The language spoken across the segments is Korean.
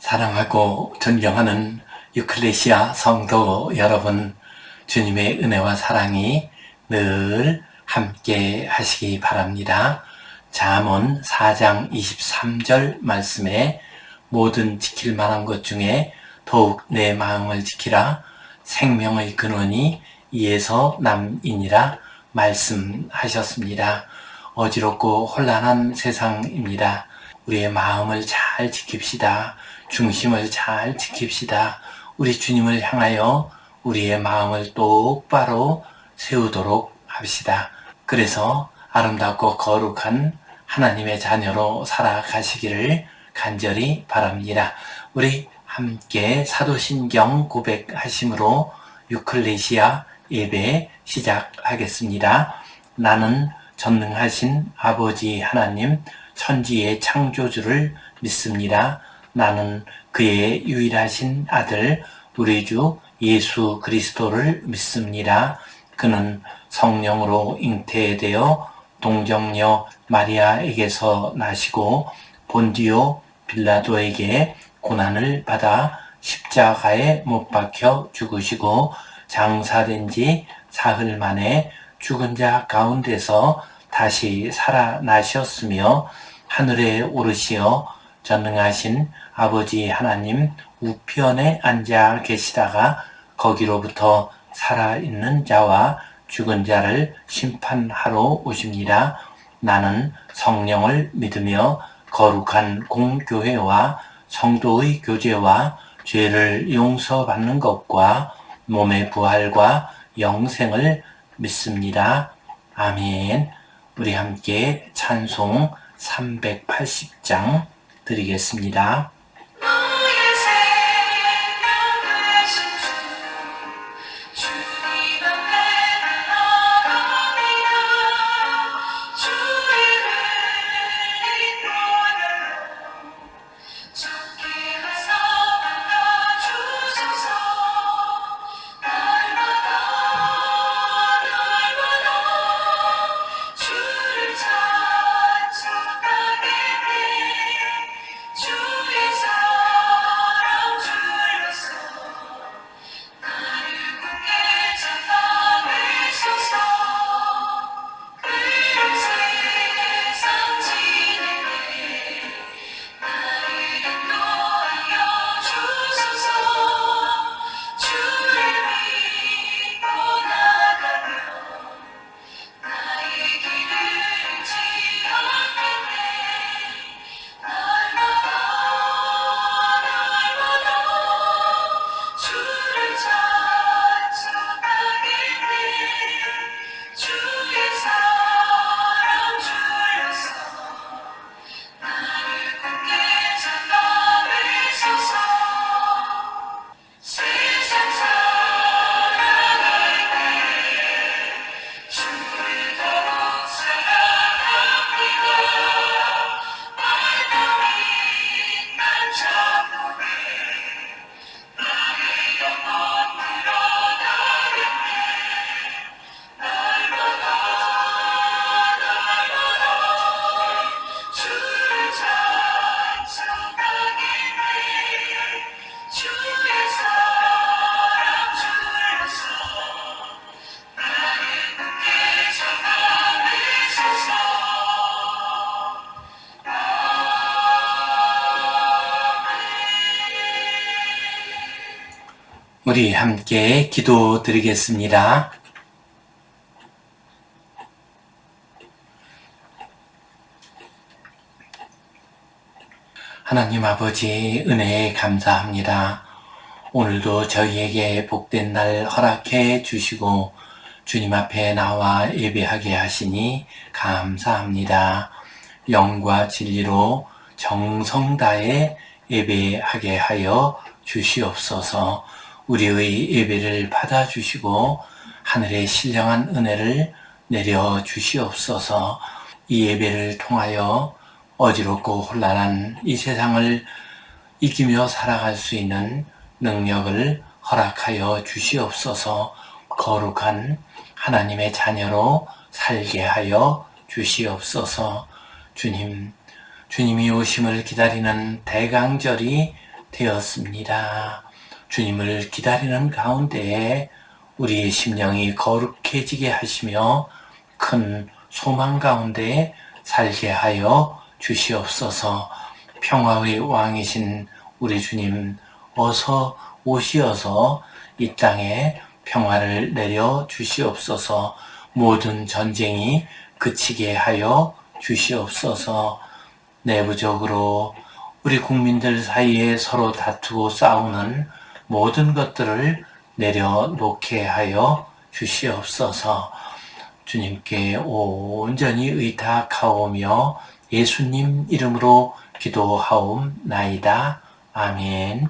사랑하고 존경하는 유클레시아 성도 여러분, 주님의 은혜와 사랑이 늘 함께 하시기 바랍니다. 잠언 4장 23절 말씀에 모든 지킬 만한 것 중에 더욱 내 마음을 지키라. 생명의 근원이 이에서 남이니라 말씀하셨습니다. 어지럽고 혼란한 세상입니다. 우리의 마음을 잘 지킵시다. 중심을 잘 지킵시다. 우리 주님을 향하여 우리의 마음을 똑바로 세우도록 합시다. 그래서 아름답고 거룩한 하나님의 자녀로 살아가시기를 간절히 바랍니다. 우리 함께 사도신경 고백하심으로 유클레시아 예배 시작하겠습니다. 나는 전능하신 아버지 하나님, 천지의 창조주를 믿습니다. 나는 그의 유일하신 아들 우리 주 예수 그리스도를 믿습니다. 그는 성령으로 잉태되어 동정녀 마리아에게서 나시고 본디오 빌라도에게 고난을 받아 십자가에 못 박혀 죽으시고 장사된 지 사흘 만에 죽은 자 가운데서 다시 살아나셨으며 하늘에 오르시어 전능하신 아버지 하나님 우편에 앉아 계시다가 거기로부터 살아있는 자와 죽은 자를 심판하러 오십니다. 나는 성령을 믿으며 거룩한 공교회와 성도의 교제와 죄를 용서받는 것과 몸의 부활과 영생을 믿습니다. 아멘. 우리 함께 찬송 380장 드리겠습니다. 우리 함께 기도드리겠습니다. 하나님 아버지, 은혜에 감사합니다. 오늘도 저희에게 복된 날 허락해 주시고 주님 앞에 나와 예배하게 하시니 감사합니다. 영과 진리로 정성 다해 예배하게 하여 주시옵소서. 우리의 예배를 받아주시고 하늘의 신령한 은혜를 내려 주시옵소서. 이 예배를 통하여 어지럽고 혼란한 이 세상을 이기며 살아갈 수 있는 능력을 허락하여 주시옵소서. 거룩한 하나님의 자녀로 살게 하여 주시옵소서. 주님이 오심을 기다리는 대강절이 되었습니다. 주님을 기다리는 가운데에 우리의 심령이 거룩해지게 하시며 큰 소망 가운데 살게 하여 주시옵소서. 평화의 왕이신 우리 주님, 어서 오시어서 이 땅에 평화를 내려 주시옵소서. 모든 전쟁이 그치게 하여 주시옵소서. 내부적으로 우리 국민들 사이에 서로 다투고 싸우는 모든 것들을 내려놓게 하여 주시옵소서. 주님께 온전히 의탁하오며 예수님 이름으로 기도하옵나이다. 아멘.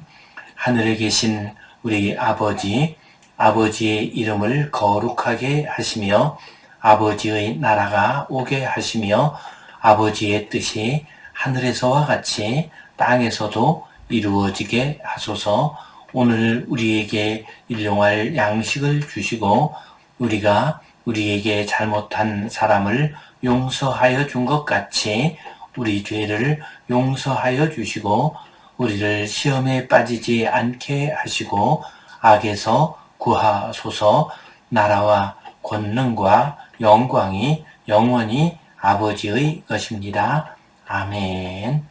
하늘에 계신 우리 아버지, 아버지의 이름을 거룩하게 하시며 아버지의 나라가 오게 하시며 아버지의 뜻이 하늘에서와 같이 땅에서도 이루어지게 하소서. 오늘 우리에게 일용할 양식을 주시고 우리가 우리에게 잘못한 사람을 용서하여 준 것 같이 우리 죄를 용서하여 주시고 우리를 시험에 빠지지 않게 하시고 악에서 구하소서. 나라와 권능과 영광이 영원히 아버지의 것입니다. 아멘.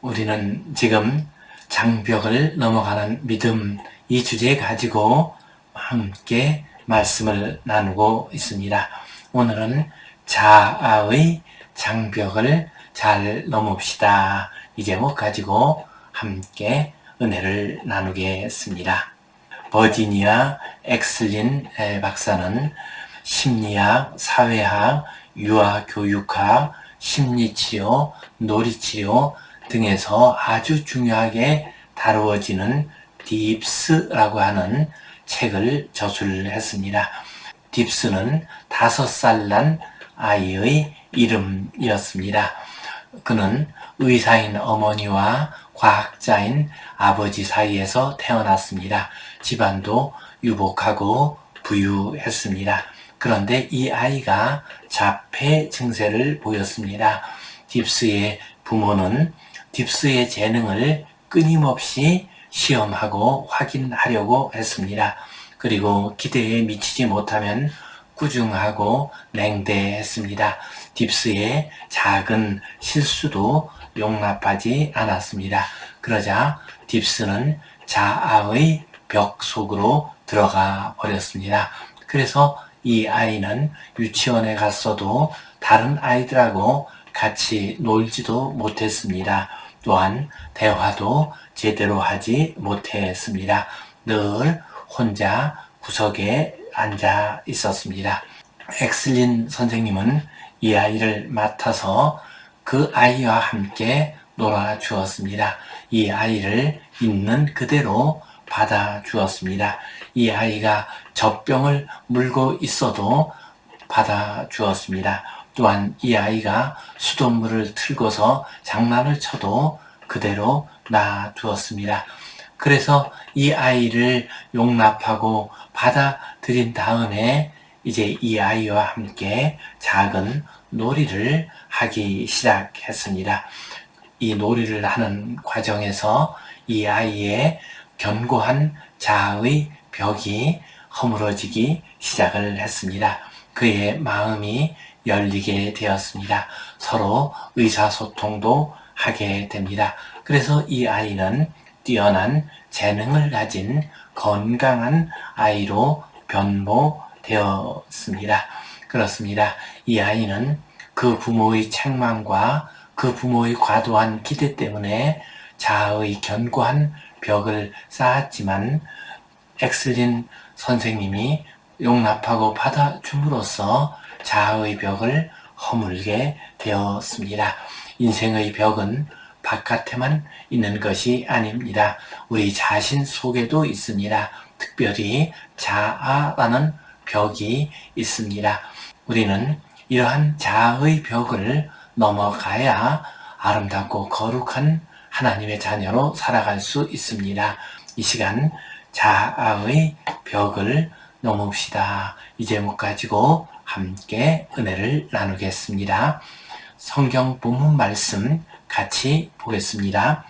우리는 지금 장벽을 넘어가는 믿음, 이 주제 가지고 함께 말씀을 나누고 있습니다. 오늘은 자아의 장벽을 잘 넘읍시다. 이 제목 가지고 함께 은혜를 나누겠습니다. 버지니아 엑슬린 박사는 심리학, 사회학, 유아교육학, 심리치료, 놀이치료 등에서 아주 중요하게 다루어지는 딥스라고 하는 책을 저술했습니다. 딥스는 5살 난 아이의 이름이었습니다. 그는 의사인 어머니와 과학자인 아버지 사이에서 태어났습니다. 집안도 유복하고 부유했습니다. 그런데 이 아이가 자폐 증세를 보였습니다. 딥스의 부모는 딥스의 재능을 끊임없이 시험하고 확인하려고 했습니다. 그리고 기대에 미치지 못하면 꾸중하고 냉대했습니다. 딥스의 작은 실수도 용납하지 않았습니다. 그러자 딥스는 자아의 벽 속으로 들어가 버렸습니다. 그래서 이 아이는 유치원에 갔어도 다른 아이들하고 같이 놀지도 못했습니다. 또한 대화도 제대로 하지 못했습니다. 늘 혼자 구석에 앉아 있었습니다. 엑슬린 선생님은 이 아이를 맡아서 그 아이와 함께 놀아주었습니다. 이 아이를 있는 그대로 받아주었습니다. 이 아이가 젖병을 물고 있어도 받아주었습니다. 또한 이 아이가 수돗물을 틀고서 장난을 쳐도 그대로 놔두었습니다. 그래서 이 아이를 용납하고 받아들인 다음에 이제 이 아이와 함께 작은 놀이를 하기 시작했습니다. 이 놀이를 하는 과정에서 이 아이의 견고한 자아의 벽이 허물어지기 시작을 했습니다. 그의 마음이 열리게 되었습니다. 서로 의사소통도 하게 됩니다. 그래서 이 아이는 뛰어난 재능을 가진 건강한 아이로 변모되었습니다. 그렇습니다. 이 아이는 그 부모의 책망과 그 부모의 과도한 기대 때문에 자아의 견고한 벽을 쌓았지만 엑슬린 선생님이 용납하고 받아줌으로써 자아의 벽을 허물게 되었습니다. 인생의 벽은 바깥에만 있는 것이 아닙니다. 우리 자신 속에도 있습니다. 특별히 자아라는 벽이 있습니다. 우리는 이러한 자아의 벽을 넘어가야 아름답고 거룩한 하나님의 자녀로 살아갈 수 있습니다. 이 시간 자아의 벽을 넘읍시다. 이 제목 가지고 함께 은혜를 나누겠습니다. 성경 본문 말씀 같이 보겠습니다.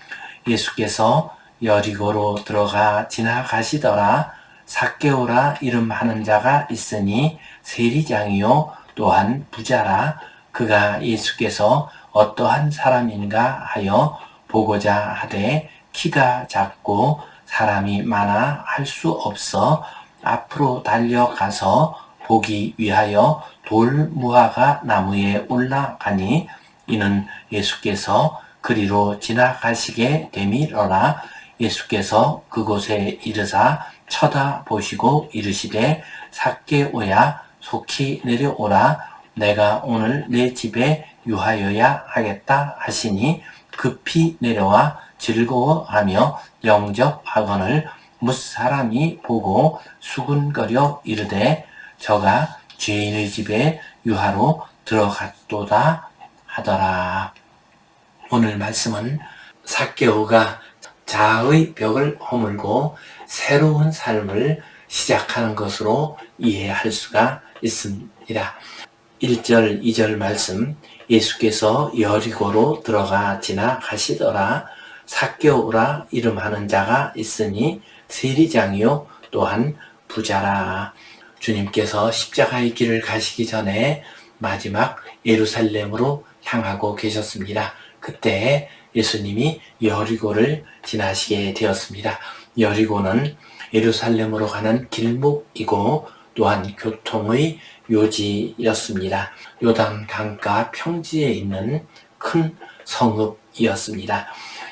예수께서 여리고로 들어가 지나가시더라. 삭개오라 이름하는 자가 있으니 세리장이요 또한 부자라. 그가 예수께서 어떠한 사람인가 하여 보고자 하되 키가 작고 사람이 많아 할 수 없어 앞으로 달려가서 보기 위하여 돌무화과 나무에 올라가니 이는 예수께서 그리로 지나가시게 되미러라. 예수께서 그곳에 이르사 쳐다보시고 이르시되 삭개오야 속히 내려오라. 내가 오늘 내 집에 유하여야 하겠다 하시니 급히 내려와 즐거워하며 영접하거늘 뭇사람이 보고 수군거려 이르되 저가 죄인의 집에 유하로 들어갔도다 하더라. 오늘 말씀은 삭개오가 자아의 벽을 허물고 새로운 삶을 시작하는 것으로 이해할 수가 있습니다. 1절, 2절 말씀, 예수께서 여리고로 들어가 지나가시더라. 삭개오라 이름하는 자가 있으니 세리장이요 또한 부자라. 주님께서 십자가의 길을 가시기 전에 마지막 예루살렘으로 향하고 계셨습니다. 그때 예수님이 여리고를 지나시게 되었습니다. 여리고는 예루살렘으로 가는 길목이고 또한 교통의 요지였습니다. 요단 강가 평지에 있는 큰 성읍이었습니다.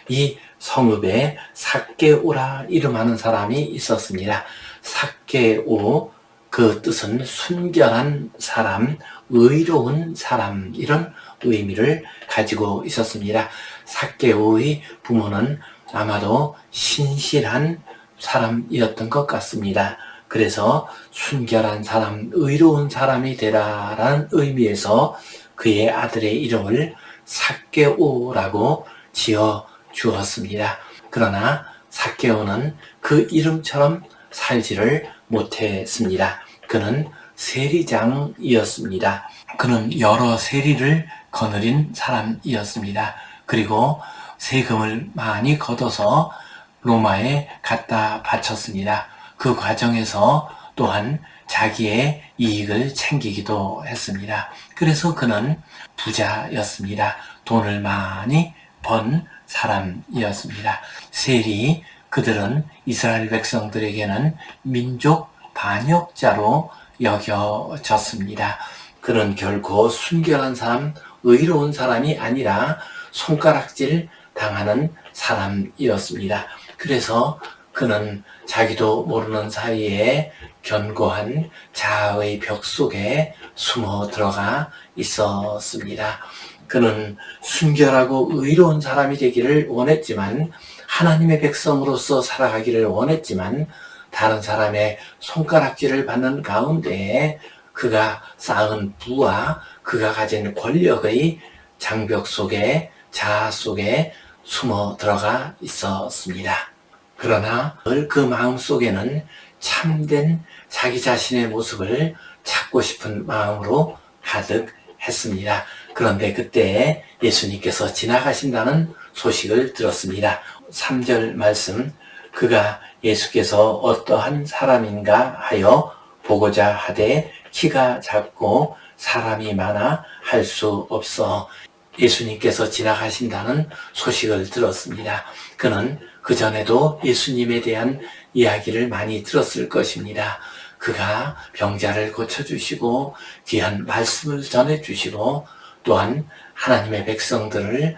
이 성읍에 삭개오라 이름하는 사람이 있었습니다. 삭개오, 그 뜻은 순결한 사람, 의로운 사람, 이런 의미를 가지고 있었습니다. 삭개오의 부모는 아마도 신실한 사람이었던 것 같습니다. 그래서 순결한 사람, 의로운 사람이 되라라는 의미에서 그의 아들의 이름을 삭개오라고 지어 주었습니다. 그러나 삭개오는 그 이름처럼 살지를 못했습니다. 그는 세리장이었습니다. 그는 여러 세리를 거느린 사람이었습니다. 그리고 세금을 많이 걷어서 로마에 갖다 바쳤습니다. 그 과정에서 또한 자기의 이익을 챙기기도 했습니다. 그래서 그는 부자였습니다. 돈을 많이 번 사람이었습니다. 세리, 그들은 이스라엘 백성들에게는 민족 반역자로 여겨졌습니다. 그는 결코 순결한 사람, 의로운 사람이 아니라 손가락질 당하는 사람이었습니다. 그래서 그는 자기도 모르는 사이에 견고한 자아의 벽 속에 숨어 들어가 있었습니다. 그는 순결하고 의로운 사람이 되기를 원했지만, 하나님의 백성으로서 살아가기를 원했지만, 다른 사람의 손가락질을 받는 가운데 그가 쌓은 부와 그가 가진 권력의 장벽 속에, 자아 속에 숨어 들어가 있었습니다. 그러나 그 마음 속에는 참된 자기 자신의 모습을 찾고 싶은 마음으로 가득했습니다. 그런데 그때 예수님께서 지나가신다는 소식을 들었습니다. 3절 말씀, 그가 예수께서 어떠한 사람인가 하여 보고자 하되 키가 작고 사람이 많아 할 수 없어. 예수님께서 지나가신다는 소식을 들었습니다. 그는 그전에도 예수님에 대한 이야기를 많이 들었을 것입니다. 그가 병자를 고쳐주시고 귀한 말씀을 전해주시고 또한 하나님의 백성들을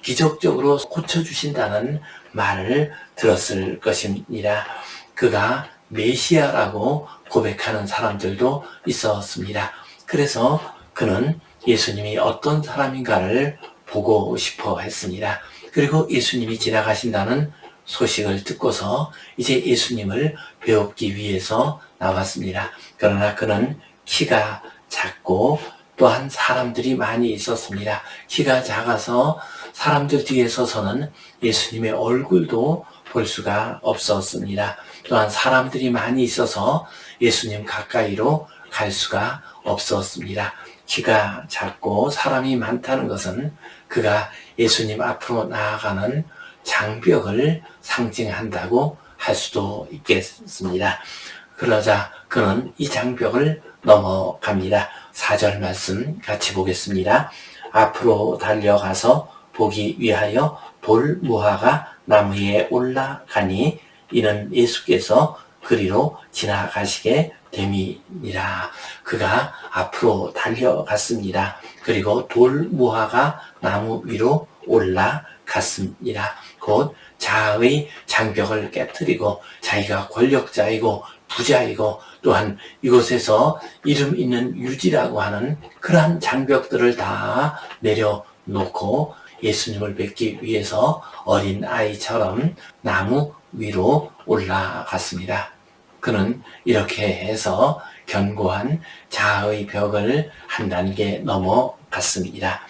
기적적으로 고쳐주신다는 말을 들었을 것입니다. 그가 메시아라고 고백하는 사람들도 있었습니다. 그래서 그는 예수님이 어떤 사람인가를 보고 싶어 했습니다. 그리고 예수님이 지나가신다는 소식을 듣고서 이제 예수님을 배우기 위해서 나왔습니다. 그러나 그는 키가 작고 또한 사람들이 많이 있었습니다. 키가 작아서 사람들 뒤에 서서는 예수님의 얼굴도 볼 수가 없었습니다. 또한 사람들이 많이 있어서 예수님 가까이로 갈 수가 없었습니다. 키가 작고 사람이 많다는 것은 그가 예수님 앞으로 나아가는 장벽을 상징한다고 할 수도 있겠습니다. 그러자 그는 이 장벽을 넘어갑니다. 4절 말씀 같이 보겠습니다. 앞으로 달려가서 보기 위하여 돌 무화과 나무에 올라가니 이는 예수께서 그리로 지나가시게 됨이니라. 그가 앞으로 달려갔습니다. 그리고 돌 무화과 나무 위로 올라갔습니다. 곧 자아의 장벽을 깨뜨리고 자기가 권력자이고 부자이고 또한 이곳에서 이름 있는 유지라고 하는 그러한 장벽들을 다 내려놓고 예수님을 뵙기 위해서 어린 아이처럼 나무 위로 올라갔습니다. 그는 이렇게 해서 견고한 자아의 벽을 한 단계 넘어갔습니다.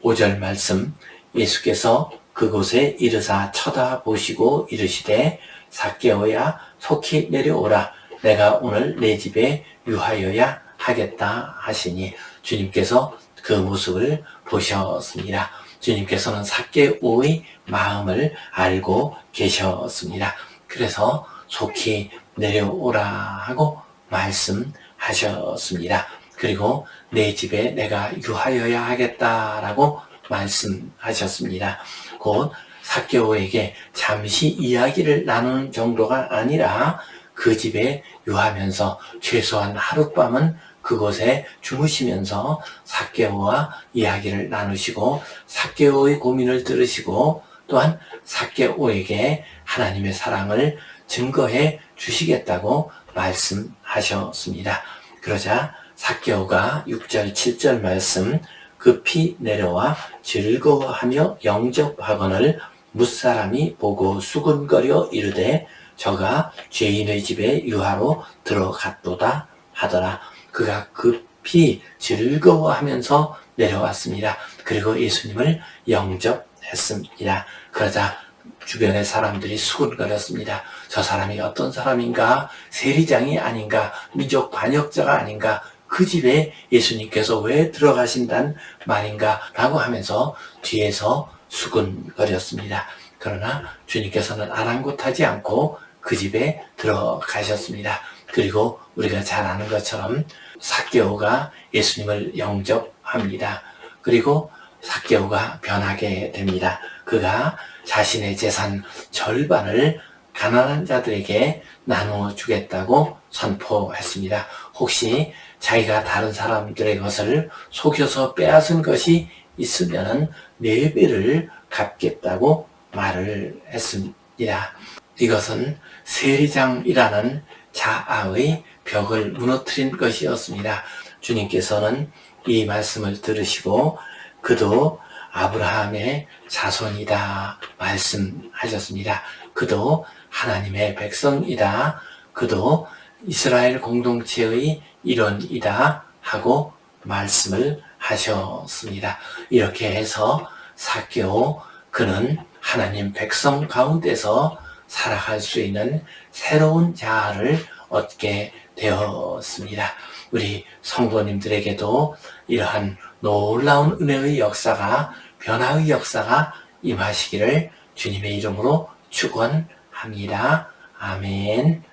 5절 말씀, 예수께서 그곳에 이르사 쳐다보시고 이르시되 삭개오야 속히 내려오라. 내가 오늘 내 집에 유하여야 하겠다 하시니 주님께서 그 모습을 보셨습니다. 주님께서는 삭개오의 마음을 알고 계셨습니다. 그래서 속히 내려오라 하고 말씀하셨습니다. 그리고 내 집에 내가 유하여야 하겠다라고 말씀하셨습니다. 곧 삭개오에게 잠시 이야기를 나누는 정도가 아니라 그 집에 유하면서 최소한 하룻밤은 그곳에 주무시면서 삭개오와 이야기를 나누시고 삭개오의 고민을 들으시고 또한 삭개오에게 하나님의 사랑을 증거해 주시겠다고 말씀하셨습니다. 그러자 삭개오가 6절 7절 말씀 급히 내려와 즐거워하며 영접하거늘 뭇사람이 보고 수군거려 이르되 저가 죄인의 집에 유하로 들어갔도다 하더라. 그가 급히 즐거워하면서 내려왔습니다. 그리고 예수님을 영접했습니다. 그러자 주변의 사람들이 수군거렸습니다. 저 사람이 어떤 사람인가? 세리장이 아닌가? 민족 반역자가 아닌가? 그 집에 예수님께서 왜 들어가신단 말인가? 라고 하면서 뒤에서 수군거렸습니다. 그러나 주님께서는 아랑곳하지 않고 그 집에 들어가셨습니다. 그리고 우리가 잘 아는 것처럼 삭개오가 예수님을 영접합니다. 그리고 삭개오가 변하게 됩니다. 그가 자신의 재산 절반을 가난한 자들에게 나누어 주겠다고 선포했습니다. 혹시 자기가 다른 사람들의 것을 속여서 빼앗은 것이 있으면 4배를 갚겠다고 말을 했습니다. 이것은 세리장이라는 자아의 벽을 무너뜨린 것이었습니다. 주님께서는 이 말씀을 들으시고 그도 아브라함의 자손이다 말씀하셨습니다. 그도 하나님의 백성이다. 그도 이스라엘 공동체의 일원이다 하고 말씀을 하셨습니다. 이렇게 해서 삭개오 그는 하나님 백성 가운데서 살아갈 수 있는 새로운 자아를 얻게 되었습니다. 우리 성도님들에게도 이러한 놀라운 은혜의 역사가 변화의 역사가 임하시기를 주님의 이름으로 축원합니다. 아멘.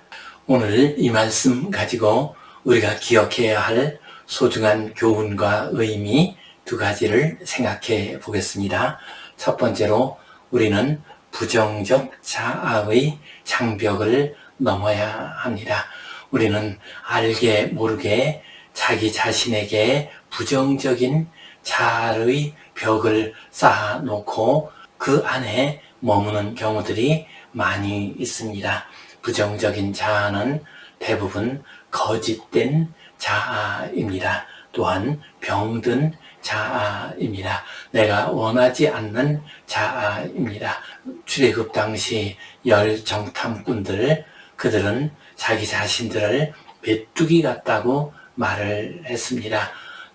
오늘 이 말씀 가지고 우리가 기억해야 할 소중한 교훈과 의미 2가지를 생각해 보겠습니다. 첫 번째로 우리는 부정적 자아의 장벽을 넘어야 합니다. 우리는 알게 모르게 자기 자신에게 부정적인 자아의 벽을 쌓아놓고 그 안에 머무는 경우들이 많이 있습니다. 부정적인 자아는 대부분 거짓된 자아입니다. 또한 병든 자아입니다. 내가 원하지 않는 자아입니다. 출애굽 당시 열정탐꾼들 그들은 자기 자신들을 메뚜기 같다고 말을 했습니다.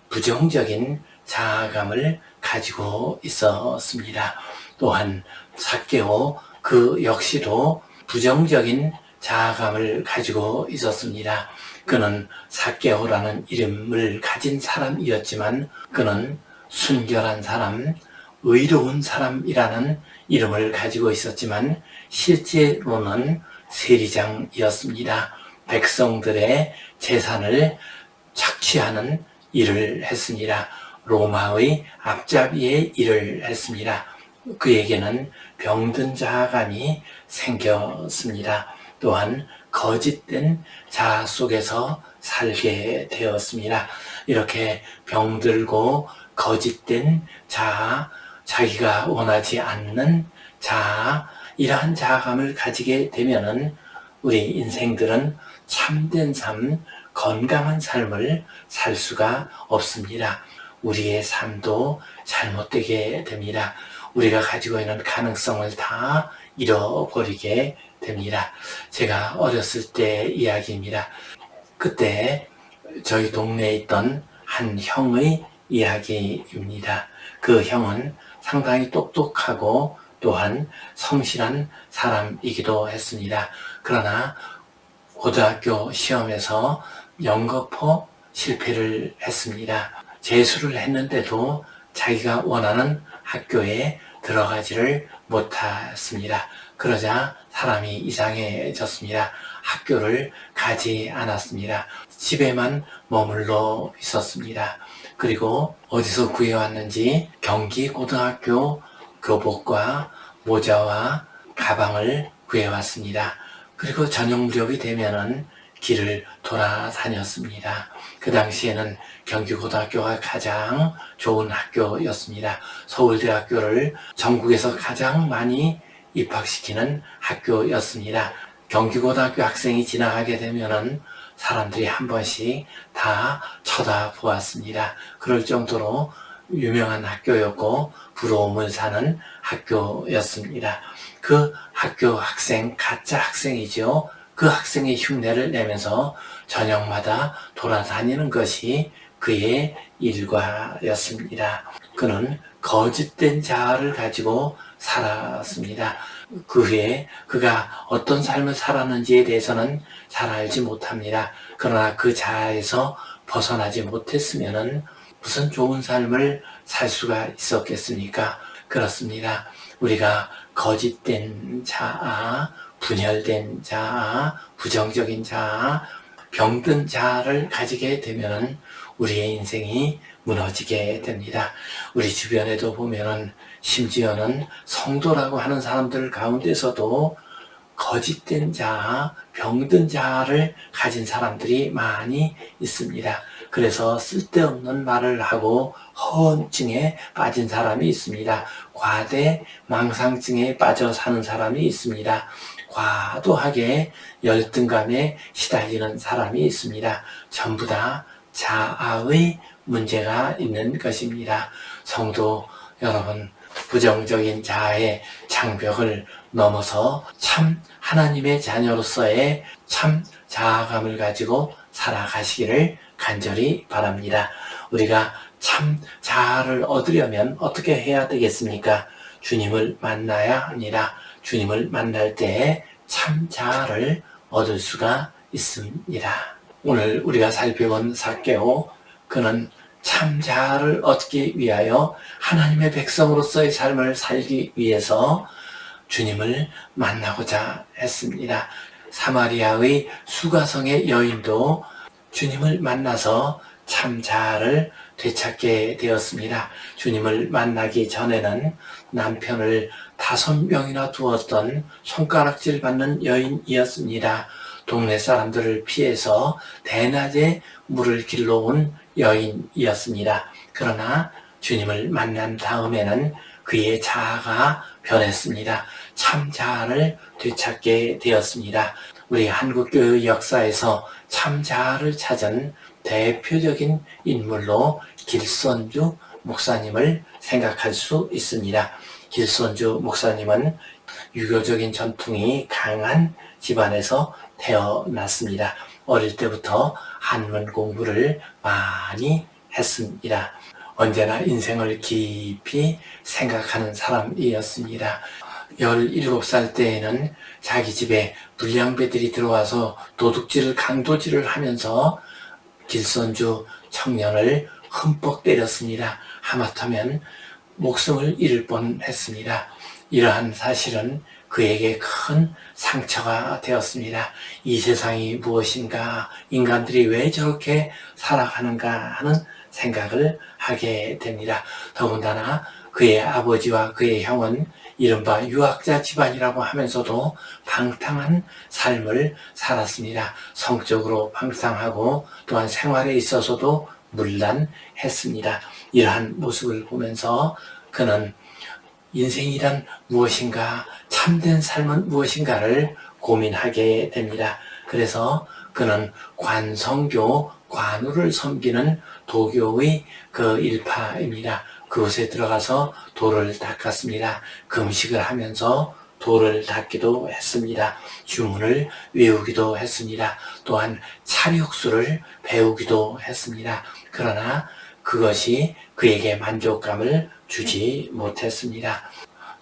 부정적인 자아감을 가지고 있었습니다. 또한 삭개오 그 역시도 부정적인 자아감을 가지고 있었습니다. 그는 삭개오라는 이름을 가진 사람이었지만 그는 순결한 사람, 의로운 사람이라는 이름을 가지고 있었지만 실제로는 세리장이었습니다. 백성들의 재산을 착취하는 일을 했습니다. 로마의 앞잡이의 일을 했습니다. 그에게는 병든 자아감이 생겼습니다. 또한 거짓된 자아 속에서 살게 되었습니다. 이렇게 병들고 거짓된 자아, 자기가 원하지 않는 자아, 이러한 자아감을 가지게 되면은 우리 인생들은 참된 삶, 건강한 삶을 살 수가 없습니다. 우리의 삶도 잘못되게 됩니다. 우리가 가지고 있는 가능성을 다 잃어버리게 됩니다. 제가 어렸을 때 이야기입니다. 그때 저희 동네에 있던 한 형의 이야기입니다. 그 형은 상당히 똑똑하고 또한 성실한 사람이기도 했습니다. 그러나 고등학교 시험에서 연거푸 실패를 했습니다. 재수를 했는데도 자기가 원하는 학교에 들어가지를 못했습니다. 그러자 사람이 이상해졌습니다. 학교를 가지 않았습니다. 집에만 머물러 있었습니다. 그리고 어디서 구해왔는지 경기고등학교 교복과 모자와 가방을 구해왔습니다. 그리고 저녁 무렵이 되면은 길을 돌아다녔습니다. 그 당시에는 경기고등학교가 가장 좋은 학교였습니다. 서울대학교를 전국에서 가장 많이 입학시키는 학교였습니다. 경기고등학교 학생이 지나가게 되면은 사람들이 한 번씩 다 쳐다보았습니다. 그럴 정도로 유명한 학교였고 부러움을 사는 학교였습니다. 그 학교 학생, 가짜 학생이죠. 그 학생의 흉내를 내면서 저녁마다 돌아다니는 것이 그의 일과였습니다. 그는 거짓된 자아를 가지고 살았습니다. 그 후에 그가 어떤 삶을 살았는지에 대해서는 잘 알지 못합니다. 그러나 그 자아에서 벗어나지 못했으면 무슨 좋은 삶을 살 수가 있었겠습니까? 그렇습니다. 우리가 거짓된 자아, 분열된 자아, 부정적인 자아, 병든 자아를 가지게 되면 우리의 인생이 무너지게 됩니다. 우리 주변에도 보면은 심지어는 성도라고 하는 사람들 가운데서도 거짓된 자아, 병든 자아를 가진 사람들이 많이 있습니다. 그래서 쓸데없는 말을 하고 허언증에 빠진 사람이 있습니다. 과대 망상증에 빠져 사는 사람이 있습니다. 과도하게 열등감에 시달리는 사람이 있습니다. 전부 다 자아의 문제가 있는 것입니다. 성도 여러분, 부정적인 자아의 장벽을 넘어서 참 하나님의 자녀로서의 참 자아감을 가지고 살아가시기를 간절히 바랍니다. 우리가 참 자아를 얻으려면 어떻게 해야 되겠습니까? 주님을 만나야 합니다. 주님을 만날 때 참 자아를 얻을 수가 있습니다. 오늘 우리가 살펴본 삭개오, 그는 참 자아를 얻기 위하여 하나님의 백성으로서의 삶을 살기 위해서 주님을 만나고자 했습니다. 사마리아의 수가성의 여인도 주님을 만나서 참 자아를 되찾게 되었습니다. 주님을 만나기 전에는 남편을 5명이나 두었던 손가락질 받는 여인이었습니다. 동네 사람들을 피해서 대낮에 물을 길러온 여인이었습니다. 그러나 주님을 만난 다음에는 그의 자아가 변했습니다. 참 자아를 되찾게 되었습니다. 우리 한국교회 역사에서 참 자아를 찾은 대표적인 인물로 길선주 목사님을 생각할 수 있습니다. 길선주 목사님은 유교적인 전통이 강한 집안에서 태어났습니다. 어릴 때부터 한문 공부를 많이 했습니다. 언제나 인생을 깊이 생각하는 사람이었습니다. 17살 때에는 자기 집에 불량배들이 들어와서 도둑질을 강도질을 하면서 길선주 청년을 흠뻑 때렸습니다. 하마터면 목숨을 잃을 뻔했습니다. 이러한 사실은 그에게 큰 상처가 되었습니다. 이 세상이 무엇인가, 인간들이 왜 저렇게 살아가는가 하는 생각을 하게 됩니다. 더군다나 그의 아버지와 그의 형은 이른바 유학자 집안이라고 하면서도 방탕한 삶을 살았습니다. 성적으로 방탕하고 또한 생활에 있어서도 문란했습니다. 이러한 모습을 보면서 그는 인생이란 무엇인가, 참된 삶은 무엇인가를 고민하게 됩니다. 그래서 그는 관성교, 관우를 섬기는 도교의 그 일파입니다. 그곳에 들어가서 돌을 닦았습니다. 금식을 하면서 돌을 닦기도 했습니다. 주문을 외우기도 했습니다. 또한 차력수를 배우기도 했습니다. 그러나 그것이 그에게 만족감을 주지 못했습니다.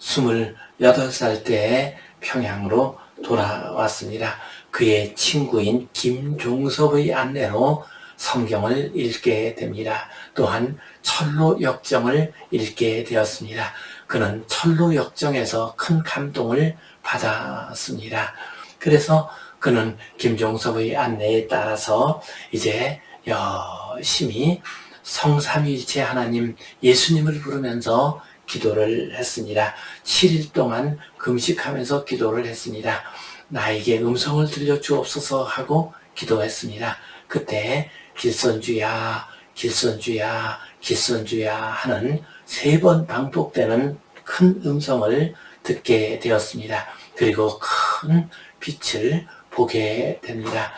28살 때에 평양으로 돌아왔습니다. 그의 친구인 김종섭의 안내로 성경을 읽게 됩니다. 또한 철로역정을 읽게 되었습니다. 그는 철로역정에서 큰 감동을 받았습니다. 그래서 그는 김종섭의 안내에 따라서 이제 열심히 성삼위일체 하나님 예수님을 부르면서 기도를 했습니다. 7일 동안 금식하면서 기도를 했습니다. 나에게 음성을 들려주옵소서 하고 기도했습니다. 그때 길선주야, 길선주야, 길선주야 하는 3번 반복되는 큰 음성을 듣게 되었습니다. 그리고 큰 빛을 보게 됩니다.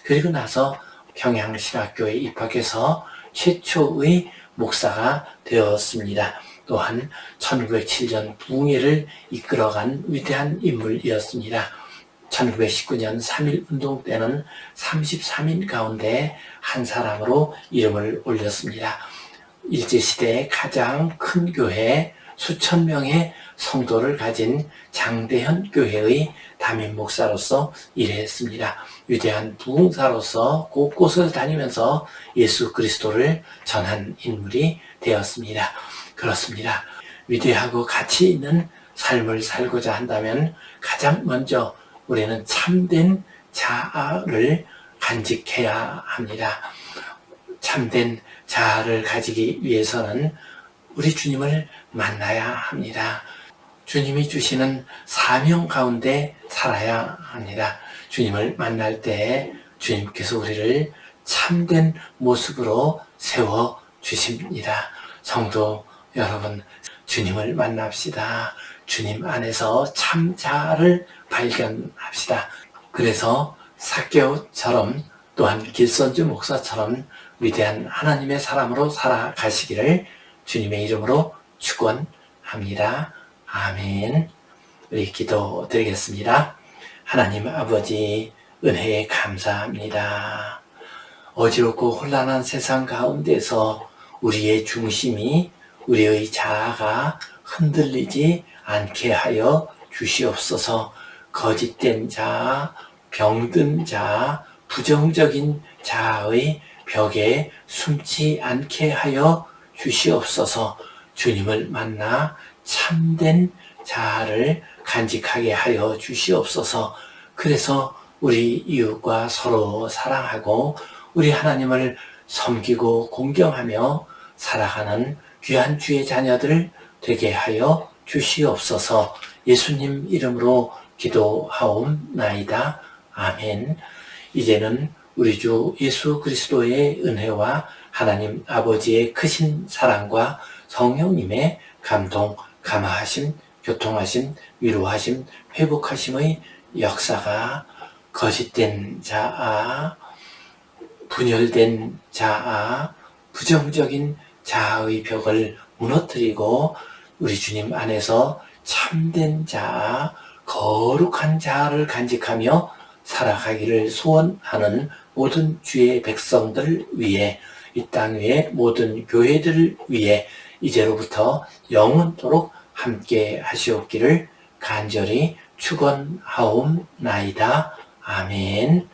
그리고 나서 평양신학교에 입학해서 최초의 목사가 되었습니다. 또한 1907년 부흥회를 이끌어간 위대한 인물이었습니다. 1919년 3.1운동 때는 33인 가운데 한 사람으로 이름을 올렸습니다. 일제시대의 가장 큰 교회, 수천 명의 성도를 가진 장대현 교회의 담임 목사로서 일했습니다. 위대한 부흥사로서 곳곳을 다니면서 예수 그리스도를 전한 인물이 되었습니다. 그렇습니다. 위대하고 가치 있는 삶을 살고자 한다면 가장 먼저 우리는 참된 자아를 간직해야 합니다. 참된 자아를 가지기 위해서는 우리 주님을 만나야 합니다. 주님이 주시는 사명 가운데 살아야 합니다. 주님을 만날 때 주님께서 우리를 참된 모습으로 세워 주십니다. 성도 여러분, 주님을 만납시다. 주님 안에서 참 자아를 발견합시다. 그래서 삭개오처럼 또한 길선주 목사처럼 위대한 하나님의 사람으로 살아가시기를 주님의 이름으로 축원합니다. 아멘. 우리 기도 드리겠습니다. 하나님 아버지, 은혜에 감사합니다. 어지럽고 혼란한 세상 가운데서 우리의 중심이, 우리의 자아가 흔들리지 않게 하여 주시옵소서. 거짓된 자아, 병든 자아, 부정적인 자아의 벽에 숨지 않게 하여 주시옵소서. 주님을 만나 참된 자아를 간직하게 하여 주시옵소서. 그래서 우리 이웃과 서로 사랑하고 우리 하나님을 섬기고 공경하며 살아가는 귀한 주의 자녀들 되게 하여 주시옵소서. 예수님 이름으로 기도하옵나이다. 아멘. 이제는 우리 주 예수 그리스도의 은혜와 하나님 아버지의 크신 사랑과 성령님의 감동, 감화하심, 교통하심, 위로하심, 회복하심의 역사가 거짓된 자아, 분열된 자아, 부정적인 자아의 벽을 무너뜨리고 우리 주님 안에서 참된 자아, 거룩한 자아를 간직하며 살아가기를 소원하는 모든 주의 백성들 위해, 이 땅 위의 모든 교회들을 위해 이제로부터 영원토록 함께 하시옵기를 간절히 축원하옵나이다. 아멘.